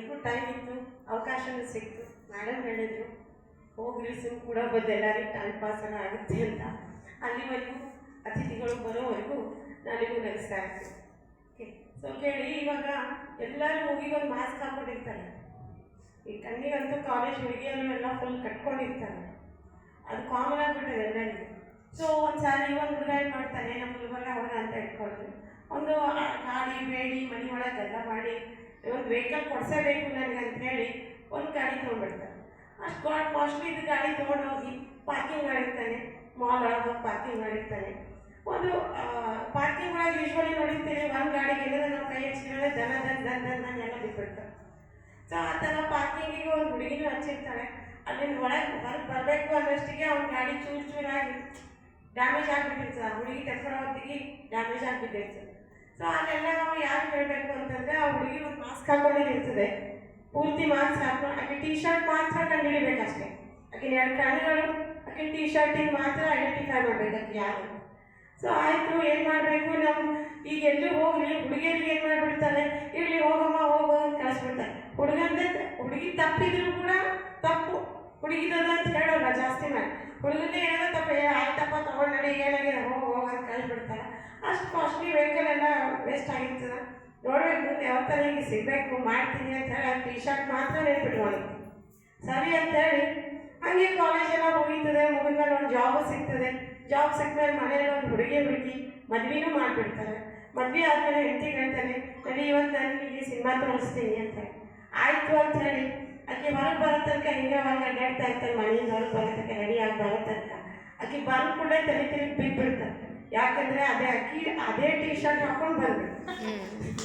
ನನಗೂ ಟೈಮ್ ಇತ್ತು, ಅವಕಾಶನೂ ಸಿಕ್ತು. ಮೇಡಮ್ ಹೇಳಿದ್ರು ಹೋಗ್ರಿ ಸುಮ್ ಕೂಡ ಬಂದು ಎಲ್ಲರಿಗೂ ಟೈಮ್ ಪಾಸ್ ಎಲ್ಲ ಆಗುತ್ತೆ ಅಂತ. ಅಲ್ಲಿವರೆಗೂ ಅತಿಥಿಗಳು ಬರೋವರೆಗೂ ನನಗೂ ನಡೆಸ್ತಾ ಇರ್ತೀನಿ. ಓಕೆ, ಸೊ ಕೇಳಿ, ಇವಾಗ ಎಲ್ಲರೂ ಹೋಗಿ ಒಂದು ಮಾಸ್ಕ್ ಹಾಕೊಂಡಿರ್ತಾರೆ. ಈ ಕಣ್ಣಿಗಂತೂ ಕಾಲೇಜ್ ಹುಡುಗಿಯರು ಎಲ್ಲ ಫುಲ್ ಕಟ್ಕೊಂಡಿರ್ತಾರೆ, ಅದು ಕಾಮನ್ ಆಗಿಬಿಟ್ಟಿದೆ ಎಲ್ಲರಿಗೂ. ಸೊ ಒಂದು ಸಾರಿ ಒಂದು ಹುಡುಗ ಏನು ಮಾಡ್ತಾನೆ, ನಮ್ಮ ಗುಲ್ಬರ್ಗ ಹುಡುಗ ಅಂತ ಇಟ್ಕೊಳ್ತೀವಿ, ಒಂದು ಗಾಡಿ ಬೇಡಿ ಮನೆ ಒಳಗೆಲ್ಲ ಮಾಡಿ ಒಂದು ವೆಹಿಕಲ್ ಕೊಡಿಸಬೇಕು ನನಗೆ ಅಂತ ಹೇಳಿ ಒಂದು ಗಾಡಿ ತೊಗೊಂಡ್ಬಿಡ್ತಾರೆ. ಅಷ್ಟು ಕಾಸ್ಟ್ಲಿ ಇದು ಗಾಡಿ ತೊಗೊಂಡೋಗಿ ಪಾರ್ಕಿಂಗ್ ಮಾಡಿರ್ತಾನೆ, ಮಾಲ್ ಒಳಗೆ ಹೋಗಿ ಪಾರ್ಕಿಂಗ್ ಮಾಡಿರ್ತಾನೆ. ಒಂದು ಪಾರ್ಕಿಂಗ್ ಒಳಗೆ ಯೂಶ್ವಲಿ ನೋಡಿರ್ತೀವಿ, ಒಂದು ಗಾಡಿಗೆ ಏನಾದ್ರೆ ನಾವು ಕೈ ಹಚ್ಚಿದ್ರೆ ದನ ಎಲ್ಲ ಬಿಟ್ಬಿಡ್ತಾರೆ. ಸೊ ಆ ಥರ ಪಾರ್ಕಿಂಗಿಗೆ ಒಂದು ಹುಡುಗಿನೂ ಹಚ್ಚಿರ್ತಾಳೆ. ಅಲ್ಲಿಂದ ಹೊರಗೆ ಬರಬೇಕು ಅನ್ನೋಷ್ಟಿಗೆ ಅವ್ನ ಗಾಡಿ ಚೂರಾಗಿ ಡ್ಯಾಮೇಜ್ ಆಗಿಬಿಟ್ಟಿರ್ತದೆ. ಆ ಹುಡುಗಿ ಕರ್ಕೊಳ್ಳೋ ಹೊತ್ತಿಗೆ ಡ್ಯಾಮೇಜ್ ಆಗಿಬಿಟ್ಟಿರ್ತದೆ. ಸೊ ಅಲ್ಲೆಲ್ಲ ನಾವು ಯಾರು ಹೇಳಬೇಕು ಅಂತಂದರೆ, ಆ ಹುಡುಗಿ ಒಂದು ಮಾಸ್ಕ್ ಹಾಕೊಂಡಿರ್ತದೆ, ಪೂರ್ತಿ ಮಾಸ್ಕ್ ಹಾಕೊಂಡು ಆಕೆ ಟಿ ಶರ್ಟ್ ಮಾತ್ರ ಕಂಡು ಹಿಡಿಬೇಕಷ್ಟೇ. ಆಕೆ ಎರಡು ಕಣ್ಣುಗಳು ಆಕೆ ಟಿ ಶರ್ಟಿಗೆ ಮಾತ್ರ ಐಡೆಂಟಿಫೈ ಮಾಡಬೇಕು ಆಕೆ ಯಾರು. ಸೊ ಆಯಿತು, ಏನು ಮಾಡಬೇಕು ನಾವು ಈಗ ಎಲ್ಲೂ ಹೋಗಲಿ, ಹುಡುಗಿಯರಿಗೆ ಏನು ಮಾಡಿಬಿಡ್ತಾರೆ, ಇರಲಿ ಹೋಗಮ್ಮ ಹೋಗೋ ಅಂತ ಕಳಿಸ್ಬಿಡ್ತಾರೆ. ಹುಡುಗಿ ತಪ್ಪಿದ್ರು ಕೂಡ ತಪ್ಪು ಹುಡುಗಿದದ ಅಂತ ಹೇಳೋಲ್ಲ ಜಾಸ್ತಿ ಮಾಡಿ. ಹುಡುಗನೇ ಏನೋ ತಪ್ಪು, ಆಯ್ತಪ್ಪ ತೊಗೊಂಡು ನಡಿ, ಏನಾಗಿದೆ ಹೋಗೋ ಅಂತ ಕಳಿಸ್ಬಿಡ್ತಾರೆ. ಅಷ್ಟು ಕಾಸ್ಟ್ಲಿ ವೆಹಿಕಲ್ ಎಲ್ಲ ವೇಸ್ಟ್ ಆಗಿರ್ತದೆ. ನೋಡ್ಬೇಕು ಮುಂದೆ ಯಾವ ಥರ ಹೀಗೆ ಸಿಗಬೇಕು ಮಾಡ್ತೀನಿ ಅಂತ ಹೇಳಿ ಟಿ ಶರ್ಟ್ ಮಾತ್ರ ನೆನ್ಪಿಟ್ಕೊಂಡಿದ್ದೆ. ಸರಿ ಅಂತೇಳಿ ಹಾಗೆ ಕಾಲೇಜೆಲ್ಲ ಮುಗೀತದೆ. ಮುಗಿದ್ಮೇಲೆ ಒಂದು ಜಾಬು ಸಿಗ್ತದೆ. ಜಾಬ್ ಸಿಕ್ಮೇಲೆ ಮನೆಯಲ್ಲಿ ಒಂದು ಹುಡುಗಿ ಮದ್ವೆನೂ ಮಾಡಿಬಿಡ್ತಾರೆ. ಮದುವೆ ಆದಮೇಲೆ ಹೆಂಡತಿ ಹೇಳ್ತಾನೆ, ನಡಿ ಇವತ್ತು ನನಗೆ ಸಿನಿಮಾ ತೋರಿಸ್ತೀನಿ ಅಂತ ಹೇಳಿ. ಆಯಿತು ಅಂತ ಹೇಳಿ ಆಕೆ ಹೊರಗೆ ಬರೋ ತನಕ ಹಿಂಗೆ ಹೊರಗೆ ಅಡ್ಡಾಡ್ತಾ ಇರ್ತಾರೆ. ಮನೆಯಿಂದ ಹೊರಗೆ ಬರೋ ತನಕ ರೆಡಿಯಾಗಿ ಬರೋ ತನಕ ಆಕೆ ಬಂದು ಕೂಡ ತಲೆ ತಿರುಗಿ ಬಿಟ್ಬಿಡ್ತಾರೆ. ಯಾಕಂದರೆ ಅದೇ ಟಿ ಶರ್ಟ್ ಹಾಕೊಂಡು ಬಂದ್ಬಿಡ್ತಾರೆ.